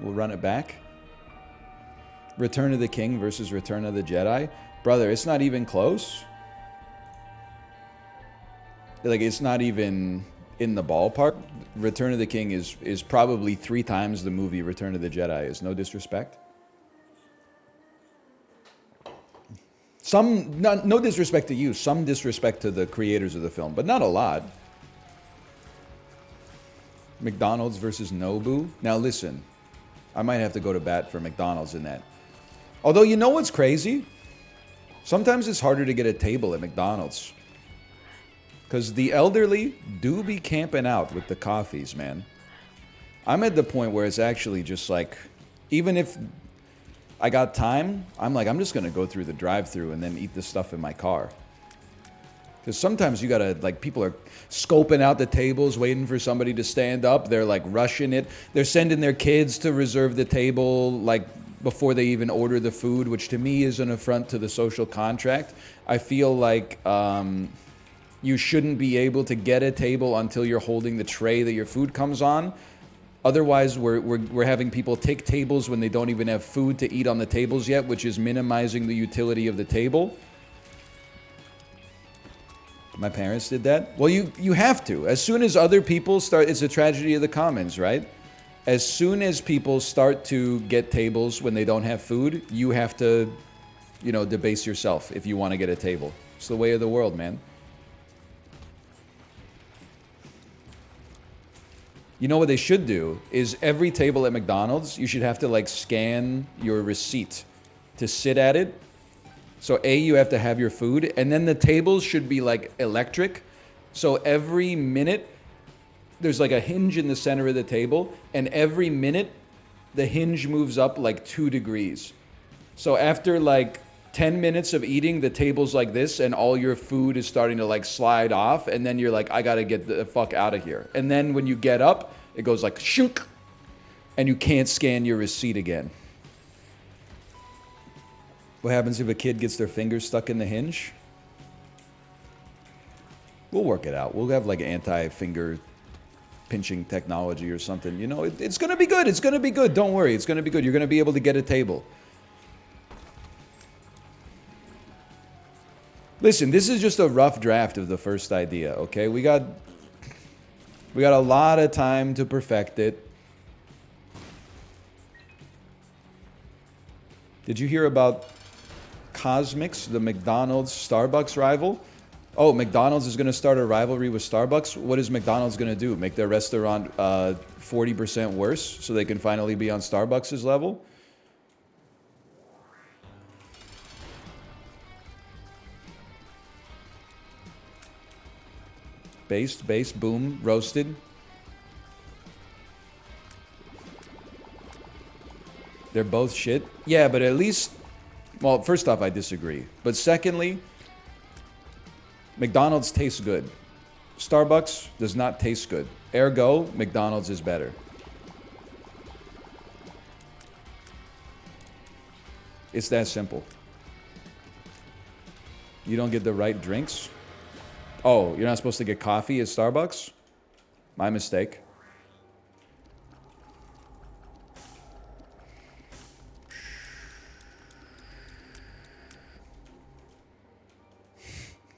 We'll run it back. Return of the King versus Return of the Jedi. Brother, it's not even close. Like, it's not even in the ballpark. Return of the King is probably 3 times the movie Return of the Jedi is. No disrespect. No disrespect to you. Some disrespect to the creators of the film, but not a lot. McDonald's versus Nobu. Now listen, I might have to go to bat for McDonald's in that. Although, you know what's crazy? Sometimes it's harder to get a table at McDonald's. Because the elderly do be camping out with the coffees, man. I'm at the point where it's actually just like, even if I got time, I'm like, I'm just going to go through the drive-thru and then eat the stuff in my car. Because sometimes you got to, like, people are scoping out the tables, waiting for somebody to stand up. They're, like, rushing it. They're sending their kids to reserve the table, like, before they even order the food, which to me is an affront to the social contract. I feel like you shouldn't be able to get a table until you're holding the tray that your food comes on. Otherwise, we're having people take tables when they don't even have food to eat on the tables yet, which is minimizing the utility of the table. My parents did that. Well, you have to. As soon as other people start, it's a tragedy of the commons, right? As soon as people start to get tables when they don't have food, you have to, you know, debase yourself if you want to get a table. It's the way of the world, man. You know what they should do is every table at McDonald's, you should have to, like, scan your receipt to sit at it. So A, you have to have your food, and then the tables should be, like, electric. So every minute, there's, like, a hinge in the center of the table, and every minute, the hinge moves up, like, 2 degrees. So after, like, 10 minutes of eating, the table's like this, and all your food is starting to, like, slide off, and then you're like, I gotta get the fuck out of here. And then when you get up, it goes like shunk, and you can't scan your receipt again. What happens if a kid gets their fingers stuck in the hinge? We'll work it out. We'll have, like, anti-finger pinching technology or something. You know, it's gonna be good. It's gonna be good. Don't worry. It's gonna be good. You're gonna be able to get a table. Listen, this is just a rough draft of the first idea, okay? We got a lot of time to perfect it. Did you hear about Cosmix, the McDonald's Starbucks rival? Oh, McDonald's is going to start a rivalry with Starbucks? What is McDonald's going to do? Make their restaurant 40% worse so they can finally be on Starbucks' level? Based, boom, roasted. They're both shit. Yeah, but at least, well, first off, I disagree. But secondly, McDonald's tastes good. Starbucks does not taste good. Ergo, McDonald's is better. It's that simple. You don't get the right drinks? Oh, you're not supposed to get coffee at Starbucks? My mistake.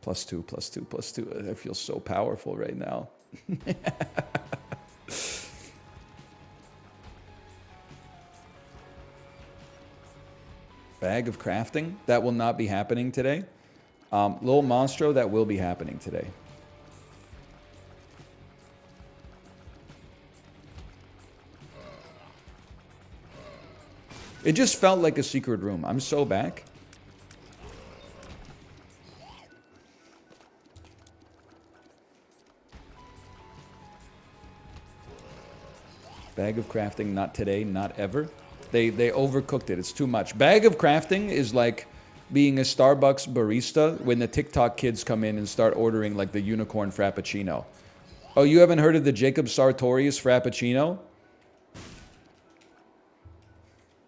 +2, +2, +2. I feel so powerful right now. Bag of crafting? That will not be happening today. Lil Monstro, that will be happening today. It just felt like a secret room. I'm so back. Bag of crafting, not today, not ever. They overcooked it. It's too much. Bag of crafting is like being a Starbucks barista when the TikTok kids come in and start ordering like the unicorn frappuccino. Oh, you haven't heard of the Jacob Sartorius frappuccino?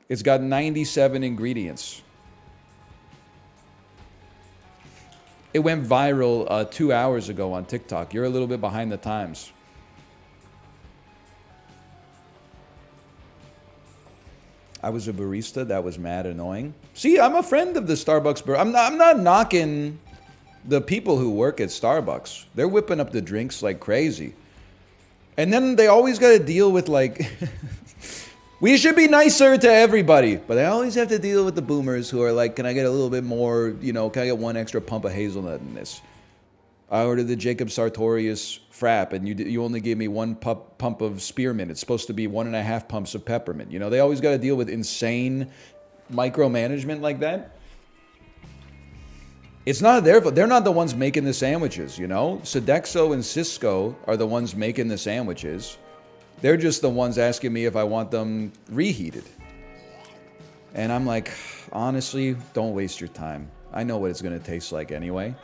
It's got 97 ingredients. It went viral 2 hours ago on TikTok. You're a little bit behind the times. I was a barista. That was mad annoying. See, I'm a friend of the Starbucks. I'm not knocking the people who work at Starbucks. They're whipping up the drinks like crazy. And then they always got to deal with like... we should be nicer to everybody. But they always have to deal with the boomers who are like, can I get a little bit more, you know, can I get one extra pump of hazelnut in this? I ordered the Jacob Sartorius frap, and you only gave me one pump of spearmint. It's supposed to be 1.5 pumps of peppermint. You know, they always got to deal with insane micromanagement like that. It's not their fault. They're not the ones making the sandwiches, you know? Sodexo and Cisco are the ones making the sandwiches. They're just the ones asking me if I want them reheated. And I'm like, honestly, don't waste your time. I know what it's going to taste like anyway.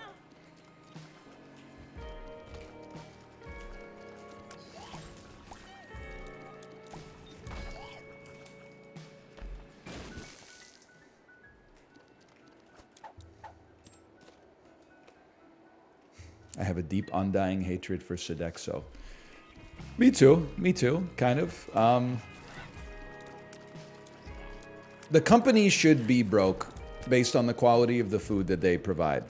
I have a deep, undying hatred for Sodexo. Me too, kind of. The company should be broke based on the quality of the food that they provide.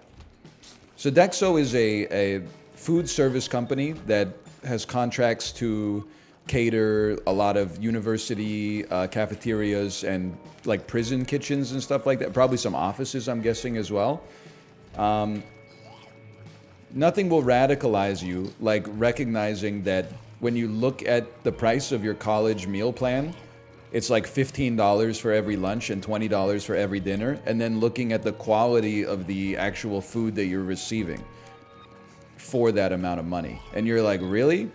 Sodexo is a food service company that has contracts to cater a lot of university cafeterias and like prison kitchens and stuff like that. Probably some offices, I'm guessing, as well. Nothing will radicalize you like recognizing that when you look at the price of your college meal plan, it's like $15 for every lunch and $20 for every dinner, and then looking at the quality of the actual food that you're receiving for that amount of money. And you're like, really?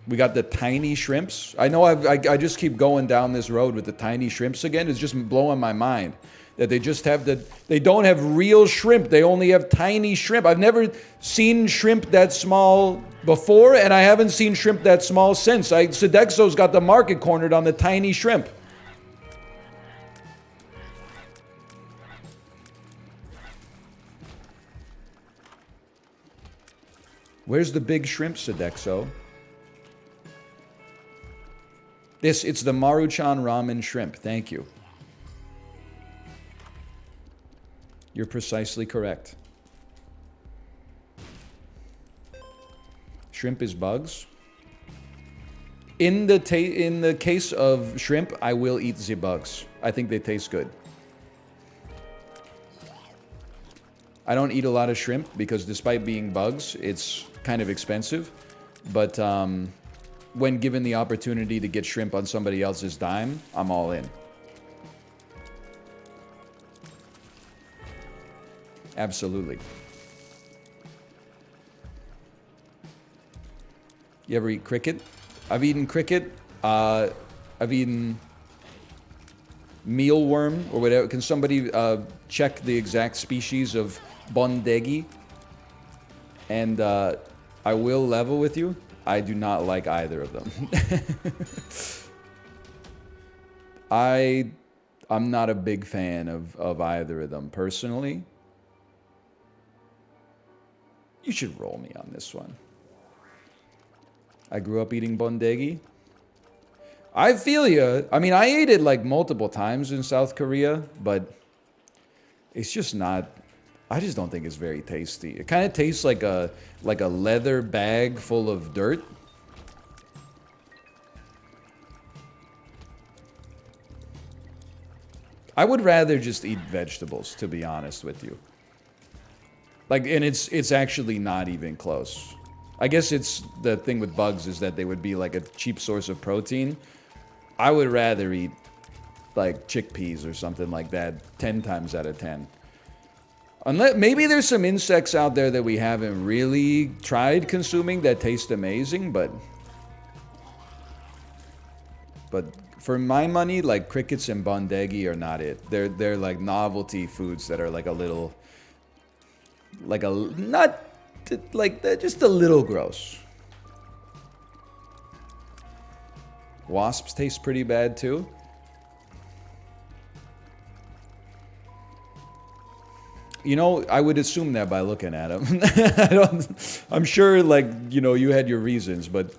We got the tiny shrimps. I know I just keep going down this road with the tiny shrimps again. It's just blowing my mind that they just have they don't have real shrimp. They only have tiny shrimp. I've never seen shrimp that small before, and I haven't seen shrimp that small since. Sodexo's got the market cornered on the tiny shrimp. Where's the big shrimp, Sodexo? It's the Maruchan ramen shrimp. Thank you. You're precisely correct. Shrimp is bugs. In the case of shrimp, I will eat the bugs. I think they taste good. I don't eat a lot of shrimp because despite being bugs, it's kind of expensive. But when given the opportunity to get shrimp on somebody else's dime, I'm all in. Absolutely. You ever eat cricket? I've eaten cricket. I've eaten mealworm or whatever. Can somebody check the exact species of bondegi? And I will level with you. I do not like either of them. I'm not a big fan of either of them personally. You should roll me on this one. I grew up eating bondegi. I feel you. I mean, I ate it like multiple times in South Korea, but it's just not... I just don't think it's very tasty. It kind of tastes like a leather bag full of dirt. I would rather just eat vegetables, to be honest with you. Like, and it's actually not even close. I guess it's the thing with bugs is that they would be like a cheap source of protein. I would rather eat like chickpeas or something like that 10 times out of 10. Unless maybe there's some insects out there that we haven't really tried consuming that taste amazing, but for my money, like crickets and bondegi are not it. They're like novelty foods that are like a little, like a not like they're just a little gross. Wasps taste pretty bad too. You know, I would assume that by looking at them. I'm sure, like, you know, you had your reasons, but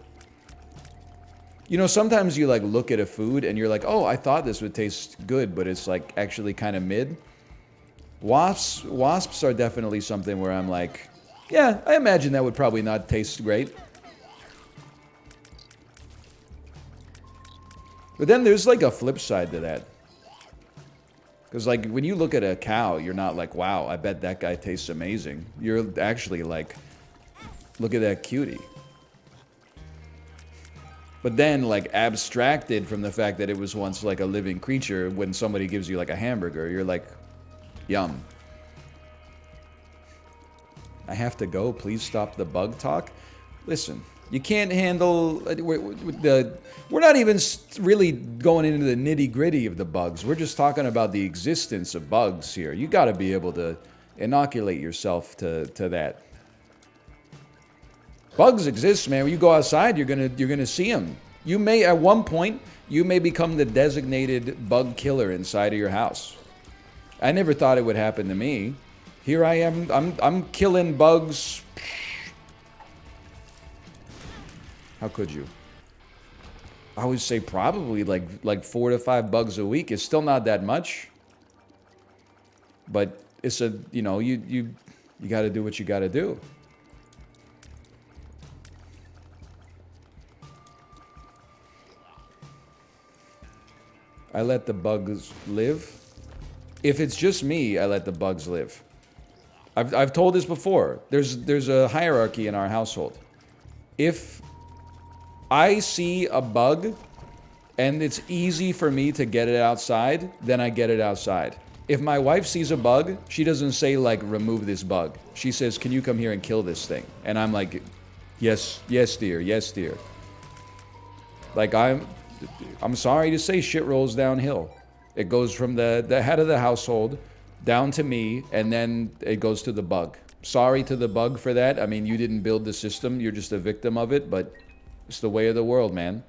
You know, sometimes you like look at a food and you're like, oh, I thought this would taste good, but it's like actually kind of mid. Wasps are definitely something where I'm like, yeah, I imagine that would probably not taste great. But then there's like a flip side to that. Because like when you look at a cow, you're not like, wow, I bet that guy tastes amazing. You're actually like, look at that cutie. But then like abstracted from the fact that it was once like a living creature, when somebody gives you like a hamburger, you're like, yum. I have to go. Please stop the bug talk. Listen, you can't handle... We're not even really going into the nitty-gritty of the bugs. We're just talking about the existence of bugs here. You got to be able to inoculate yourself to that. Bugs exist, man. When you go outside, you're gonna see them. You may, at one point, you may become the designated bug killer inside of your house. I never thought it would happen to me. Here I am. I'm killing bugs. How could you? I would say probably like 4 to 5 bugs a week. It's still not that much. But it's a, you know, you got to do what you got to do. I let the bugs live. If it's just me, I let the bugs live. I've told this before. There's a hierarchy in our household. If I see a bug and it's easy for me to get it outside, then I get it outside. If my wife sees a bug, she doesn't say like, remove this bug. She says, can you come here and kill this thing? And I'm like, yes, yes, dear, yes, dear. Like I'm sorry to say, shit rolls downhill. It goes from the head of the household down to me, and then it goes to the bug. Sorry to the bug for that. I mean, you didn't build the system. You're just a victim of it, but it's the way of the world, man.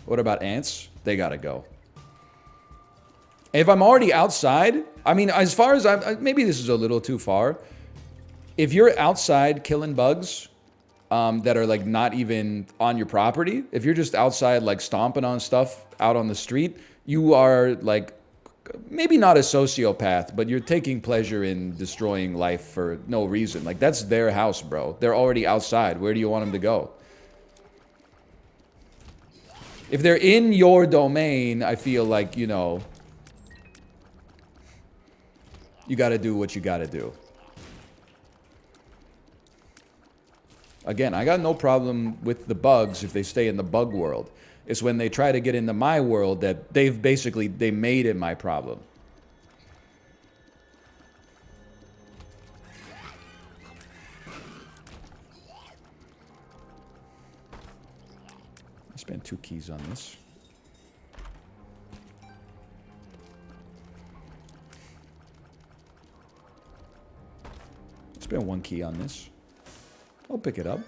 What about ants? They gotta go. If I'm already outside, I mean, as far as maybe this is a little too far. If you're outside killing bugs, that are like not even on your property, if you're just outside like stomping on stuff out on the street, you are like maybe not a sociopath, but you're taking pleasure in destroying life for no reason. Like that's their house, bro. They're already outside. Where do you want them to go? If they're in your domain, I feel like, you know, you got to do what you got to do. Again, I got no problem with the bugs if they stay in the bug world. It's when they try to get into my world that they made it my problem. I spent 2 keys on this. I spent 1 key on this. I'll pick it up.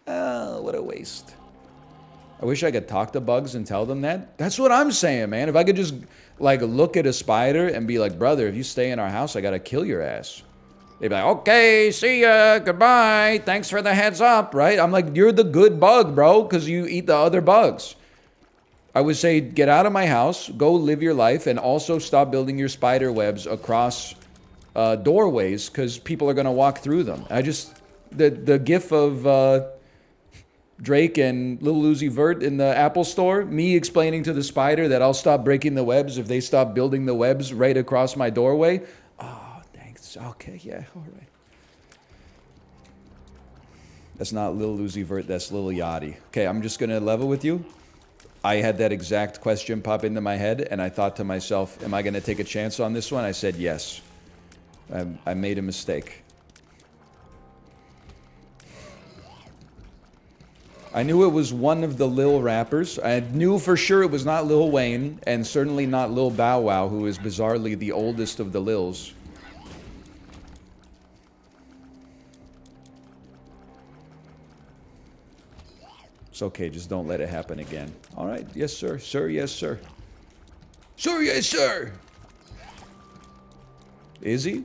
Oh, what a waste. I wish I could talk to bugs and tell them that. That's what I'm saying, man. If I could just, like, look at a spider and be like, brother, if you stay in our house, I gotta kill your ass. They'd be like, okay, see ya, goodbye, thanks for the heads up, right? I'm like, you're the good bug, bro, because you eat the other bugs. I would say, get out of my house, go live your life, and also stop building your spider webs across doorways, because people are gonna walk through them. The gif of Drake and Lil Uzi Vert in the Apple store, me explaining to the spider that I'll stop breaking the webs if they stop building the webs right across my doorway. Oh, thanks. Okay, yeah, all right. That's not Lil Uzi Vert, that's Lil Yachty. Okay, I'm just going to level with you. I had that exact question pop into my head, and I thought to myself, am I going to take a chance on this one? I said yes. I made a mistake. I knew it was one of the Lil rappers. I knew for sure it was not Lil Wayne, and certainly not Lil Bow Wow, who is bizarrely the oldest of the Lils. It's okay, just don't let it happen again. All right, yes, sir. Sir, yes, sir. Sir, yes, sir. Is he?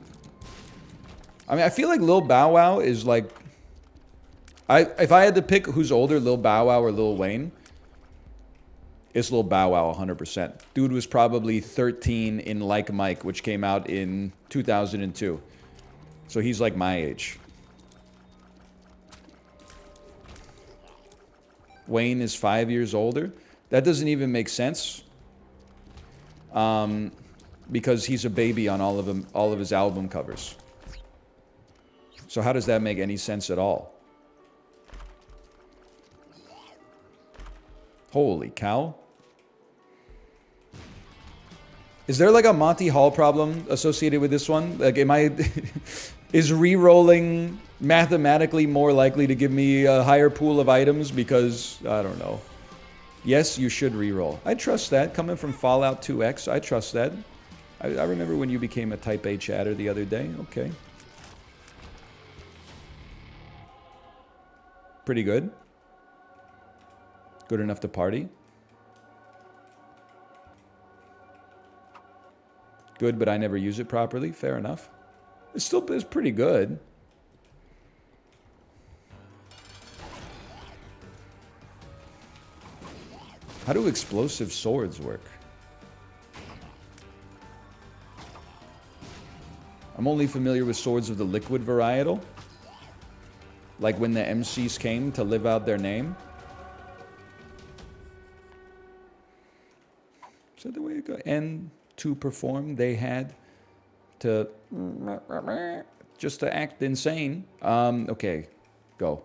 I mean, I feel like Lil Bow Wow is like If I had to pick who's older, Lil Bow Wow or Lil Wayne, it's Lil Bow Wow 100%. Dude was probably 13 in Like Mike, which came out in 2002. So he's like my age. Wayne is 5 years older. That doesn't even make sense. Because he's a baby on all of his album covers. So how does that make any sense at all? Holy cow. Is there like a Monty Hall problem associated with this one? Like, is re-rolling mathematically more likely to give me a higher pool of items? Because, I don't know. Yes, you should re-roll. I trust that. Coming from Fallout 2X, I trust that. I remember when you became a Type A chatter the other day. Okay. Pretty good. Good enough to party. Good, but I never use it properly. Fair enough. It's pretty good. How do explosive swords work? I'm only familiar with swords of the liquid varietal. Like when the MCs came to live out their name. Is that the way it goes? And to perform, they had to just to act insane. Okay, go.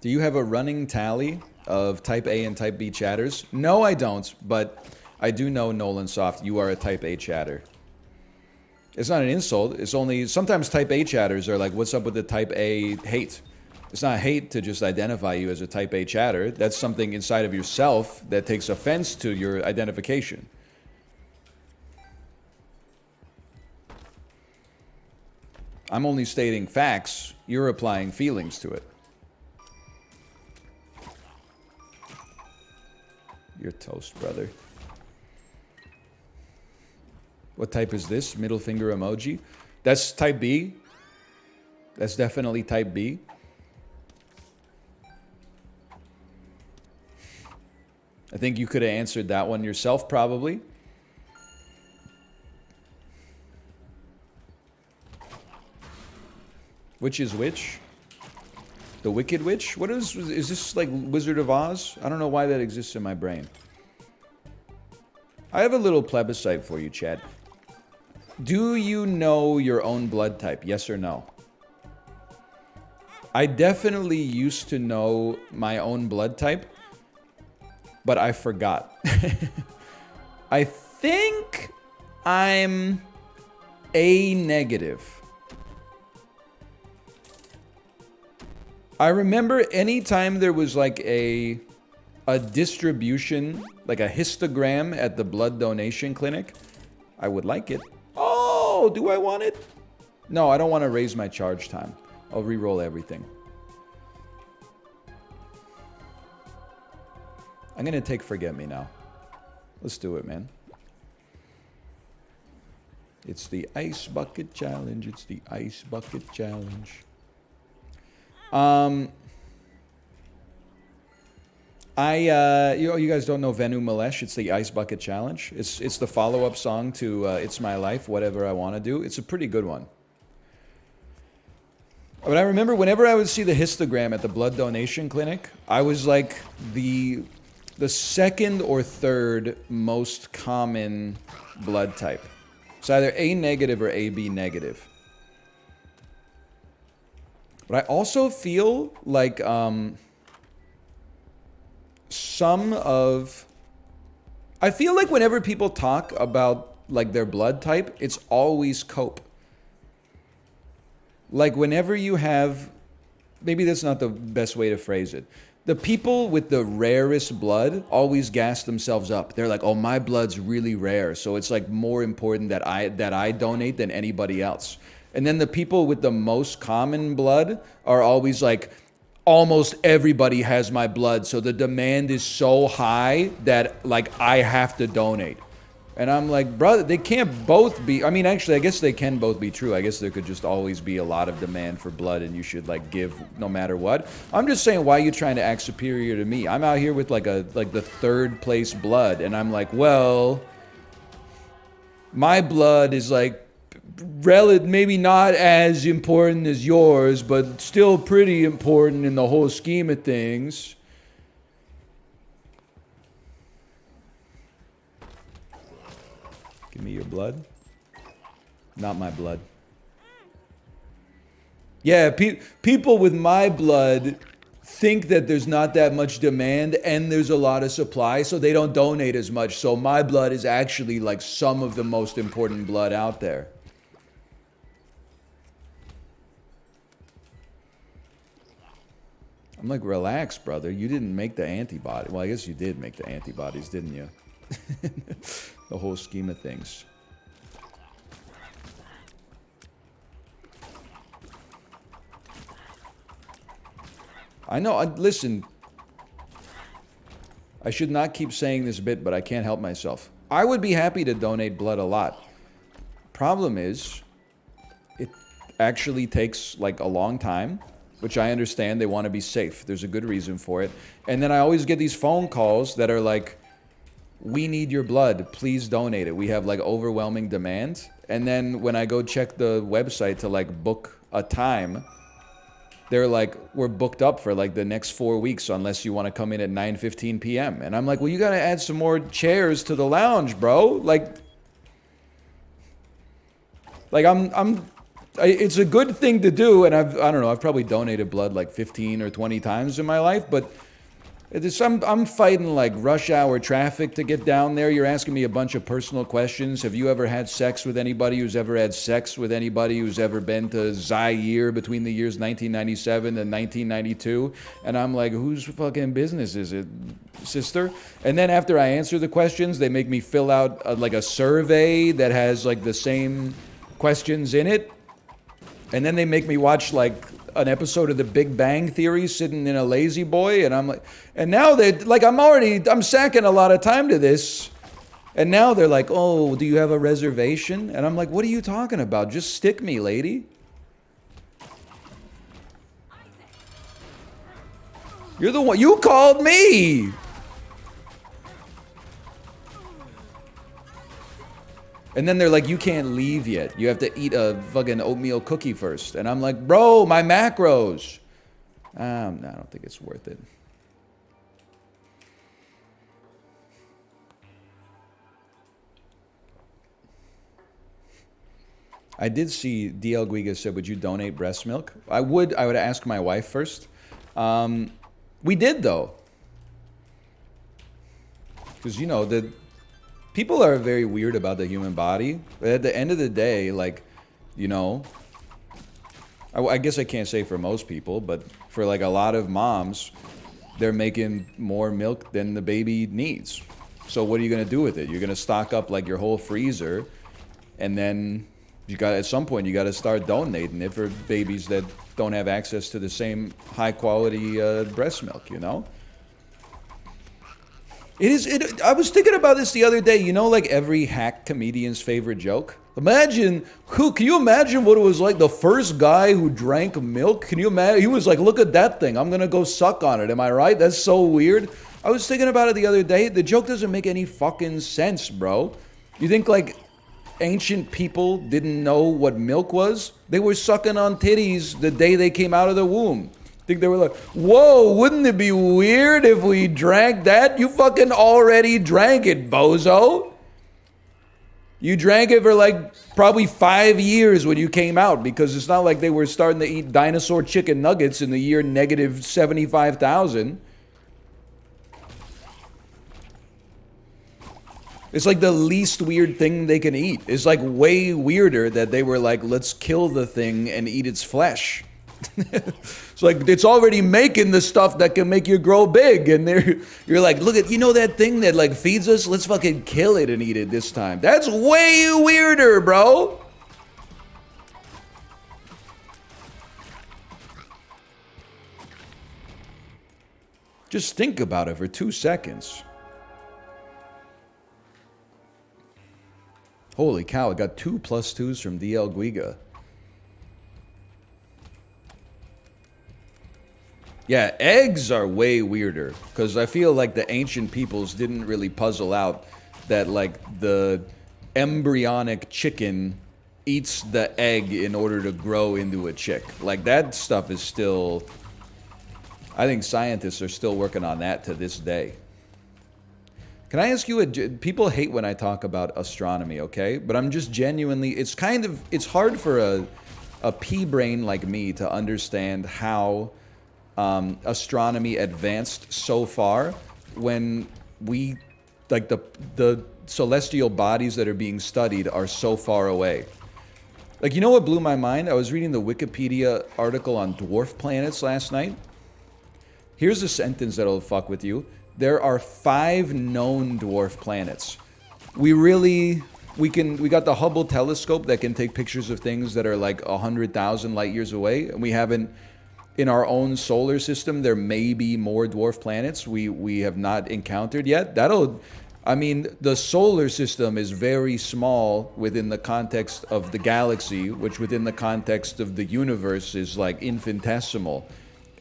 Do you have a running tally of Type A and Type B chatters? No, I don't, but I do know, Nolan Soft, you are a Type A chatter. It's not an insult. It's only, sometimes Type A chatters are like, what's up with the Type A hate? It's not hate to just identify you as a Type A chatter. That's something inside of yourself that takes offense to your identification. I'm only stating facts. You're applying feelings to it. You're toast, brother. What type is this? Middle finger emoji? That's Type B. That's definitely Type B. I think you could have answered that one yourself, probably. Which is which? The Wicked Witch? What is this like Wizard of Oz? I don't know why that exists in my brain. I have a little plebiscite for you, Chad. Do you know your own blood type? Yes or no? I definitely used to know my own blood type, but I forgot. I think I'm A negative. I remember anytime there was like a distribution, like a histogram at the blood donation clinic, I would like it. Oh, do I want it? No, I don't want to raise my charge time. I'll re-roll everything. I'm going to take Forget Me Now. Let's do it, man. It's the Ice Bucket Challenge. It's the Ice Bucket Challenge. You guys don't know Venu Malesh. It's the Ice Bucket Challenge. It's the follow-up song to It's My Life, Whatever I Want to Do. It's a pretty good one. But I remember whenever I would see the histogram at the blood donation clinic, I was like the second or third most common blood type. It's either A negative or AB negative. But I also feel like I feel like whenever people talk about like their blood type, it's always cope. Like whenever you have, maybe that's not the best way to phrase it. The people with the rarest blood always gas themselves up. They're like, oh, my blood's really rare, so it's like more important that I donate than anybody else. And then the people with the most common blood are always like, almost everybody has my blood, so the demand is so high that like I have to donate. And I'm like, brother, they can't both be. I mean, actually, I guess they can both be true. I guess there could just always be a lot of demand for blood, and you should like give no matter what. I'm just saying, why are you trying to act superior to me? I'm out here with like the third place blood, and I'm like, well, my blood is like maybe not as important as yours, but still pretty important in the whole scheme of things. Give me your blood. Not my blood. Yeah, people with my blood think that there's not that much demand and there's a lot of supply, so they don't donate as much. So my blood is actually like some of the most important blood out there. I'm like, relax, brother. You didn't make the antibody. Well, I guess you did make the antibodies, didn't you? The whole scheme of things. I know, listen. I should not keep saying this bit, but I can't help myself. I would be happy to donate blood a lot. Problem is, it actually takes like a long time, which I understand. They want to be safe. There's a good reason for it. And then I always get these phone calls that are like, we need your blood, please donate it. We have like overwhelming demand. And then when I go check the website to like book a time, they're like, we're booked up for like the next 4 weeks unless you want to come in at 9:15 p.m. And I'm like, well, you got to add some more chairs to the lounge, bro. Like it's a good thing to do. And I don't know, I've probably donated blood like 15 or 20 times in my life, but I'm fighting like rush hour traffic to get down there. You're asking me a bunch of personal questions. Have you ever had sex with anybody who's ever had sex with anybody who's ever been to Zaire between the years 1997 and 1992? And I'm like, whose fucking business is it, sister? And then after I answer the questions, they make me fill out like a survey that has like the same questions in it. And then they make me watch like an episode of The Big Bang Theory sitting in a lazy boy, and I'm like, and now they like, I'm sacking a lot of time to this, and now they're like, oh, do you have a reservation? And I'm like, what are you talking about? Just stick me, lady. You're the one, you called me. And then they're like, you can't leave yet. You have to eat a fucking oatmeal cookie first. And I'm like, bro, my macros. No, I don't think it's worth it. I did see DL Guiga said, would you donate breast milk? I would ask my wife first. We did though. Because, you know, people are very weird about the human body, but at the end of the day, like, you know, I guess I can't say for most people, but for like a lot of moms, they're making more milk than the baby needs. So what are you going to do with it? You're going to stock up like your whole freezer, and then at some point you got to start donating it for babies that don't have access to the same high quality breast milk, you know? I was thinking about this the other day. You know, like every hack comedian's favorite joke? Can you imagine what it was like? The first guy who drank milk? Can you imagine? He was like, look at that thing. I'm going to go suck on it. Am I right? That's so weird. I was thinking about it the other day. The joke doesn't make any fucking sense, bro. You think like ancient people didn't know what milk was? They were sucking on titties the day they came out of the womb. Think they were like, whoa, wouldn't it be weird if we drank that? You fucking already drank it, bozo. You drank it for like probably 5 years when you came out, because it's not like they were starting to eat dinosaur chicken nuggets in the year negative 75,000. It's like the least weird thing they can eat. It's like way weirder that they were like, let's kill the thing and eat its flesh. It's like it's already making the stuff that can make you grow big, and you're like, look at, you know that thing that like feeds us? Let's fucking kill it and eat it this time. That's way weirder, bro. Just think about it for 2 seconds. Holy cow, I got 2+2s from DL Guiga. Yeah, eggs are way weirder, because I feel like the ancient peoples didn't really puzzle out that, like, the embryonic chicken eats the egg in order to grow into a chick. Like, that stuff is still... I think scientists are still working on that to this day. Can I ask you people hate when I talk about astronomy, okay? But I'm just genuinely... It's hard for a pea brain like me to understand how... astronomy advanced so far when we, like, the celestial bodies that are being studied are so far away. Like, you know what blew my mind? I was reading the Wikipedia article on dwarf planets last night. Here's a sentence that'll fuck with you. There are 5 known dwarf planets. We got the Hubble telescope that can take pictures of things that are like 100,000 light years away, and we haven't... In our own solar system, there may be more dwarf planets we have not encountered yet. I mean, the solar system is very small within the context of the galaxy, which within the context of the universe is like infinitesimal.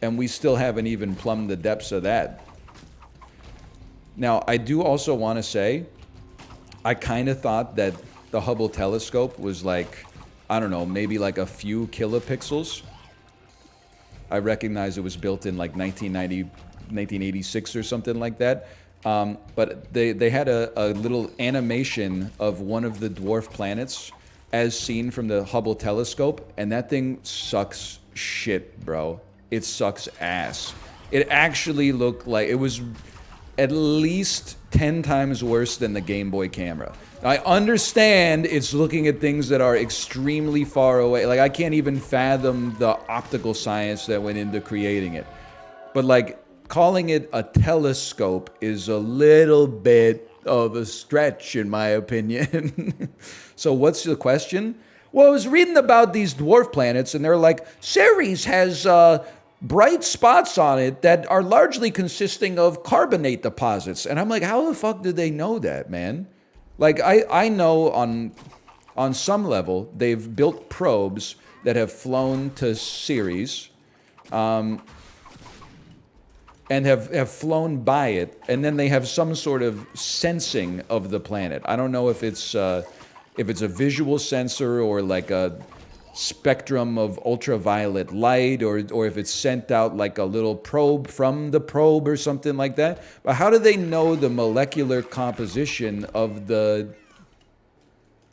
And we still haven't even plumbed the depths of that. Now, I do also want to say, I kind of thought that the Hubble telescope was like, I don't know, maybe like a few kilopixels. I recognize it was built in like 1986 or something like that. But they had a little animation of one of the dwarf planets as seen from the Hubble telescope, and that thing sucks shit, bro. It sucks ass. It actually looked like it was at least 10 times worse than the Game Boy camera. I understand it's looking at things that are extremely far away. Like, I can't even fathom the optical science that went into creating it. But, like, calling it a telescope is a little bit of a stretch, in my opinion. So what's the question? Well, I was reading about these dwarf planets, and they're like, Ceres has bright spots on it that are largely consisting of carbonate deposits. And I'm like, how the fuck did they know that, man? Like, I know on some level they've built probes that have flown to Ceres and have flown by it, and then they have some sort of sensing of the planet. I don't know if it's a visual sensor or like a spectrum of ultraviolet light, or if it's sent out like a little probe from the probe or something like that. But how do they know the molecular composition of the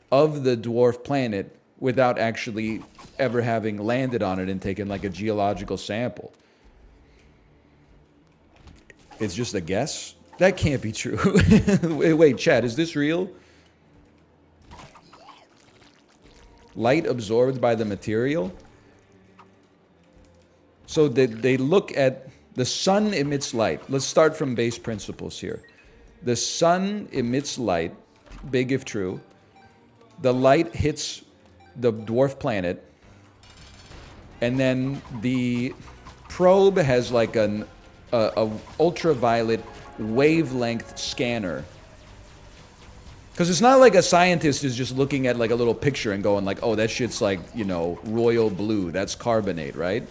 dwarf planet without actually ever having landed on it and taken like a geological sample? It's just a guess? That can't be true. Wait, Chad, is this real? Light absorbed by the material. So they look at the sun emits light. Let's start from base principles here. The sun emits light, big if true. The light hits the dwarf planet, and then the probe has like a ultraviolet wavelength scanner. Because it's not like a scientist is just looking at like a little picture and going like, oh, that shit's like, you know, royal blue. That's carbonate, right?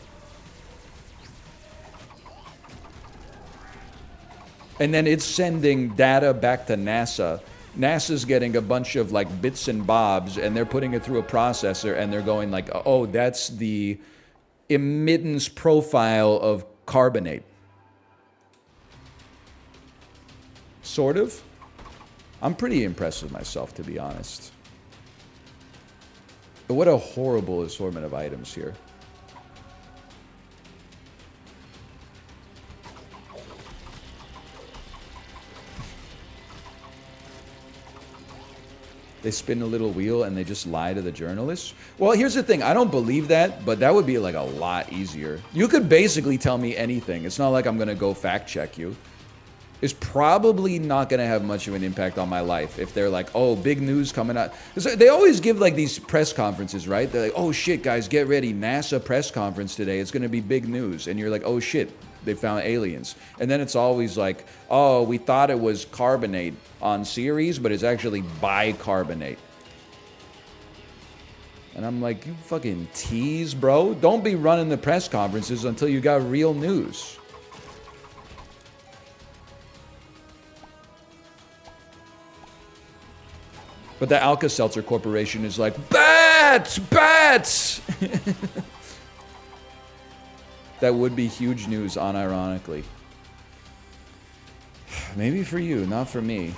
And then it's sending data back to NASA. NASA's getting a bunch of like bits and bobs, and they're putting it through a processor, and they're going like, oh, that's the emittance profile of carbonate. Sort of. I'm pretty impressed with myself, to be honest. But what a horrible assortment of items here. They spin a little wheel and they just lie to the journalists? Well, here's the thing. I don't believe that, but that would be like a lot easier. You could basically tell me anything. It's not like I'm going to go fact check you. Is probably not going to have much of an impact on my life if they're like, oh, big news coming out. Because they always give like these press conferences, right? They're like, oh shit, guys, get ready. NASA press conference today. It's going to be big news. And you're like, oh shit, they found aliens. And then it's always like, oh, we thought it was carbonate on Ceres, but it's actually bicarbonate. And I'm like, you fucking tease, bro. Don't be running the press conferences until you got real news. But the Alka-Seltzer Corporation is like, bats! Bats! That would be huge news, unironically. Maybe for you, not for me.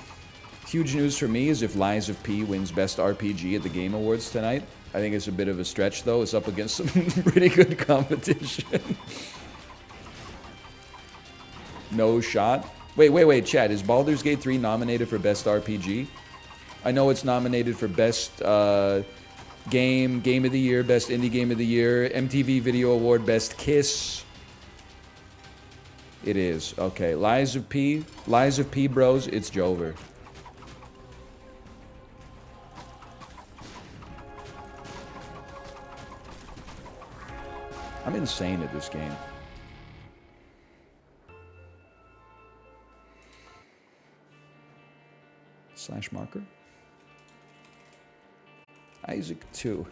Huge news for me is if Lies of P wins Best RPG at the Game Awards tonight. I think it's a bit of a stretch, though. It's up against some pretty good competition. No shot. Wait, Chad. Is Baldur's Gate 3 nominated for Best RPG? I know it's nominated for Best Game of the Year, Best Indie Game of the Year, MTV Video Award, Best Kiss. It is. Okay. Lies of P, bros. It's Jover. I'm insane at this game. /marker. Isaac 2.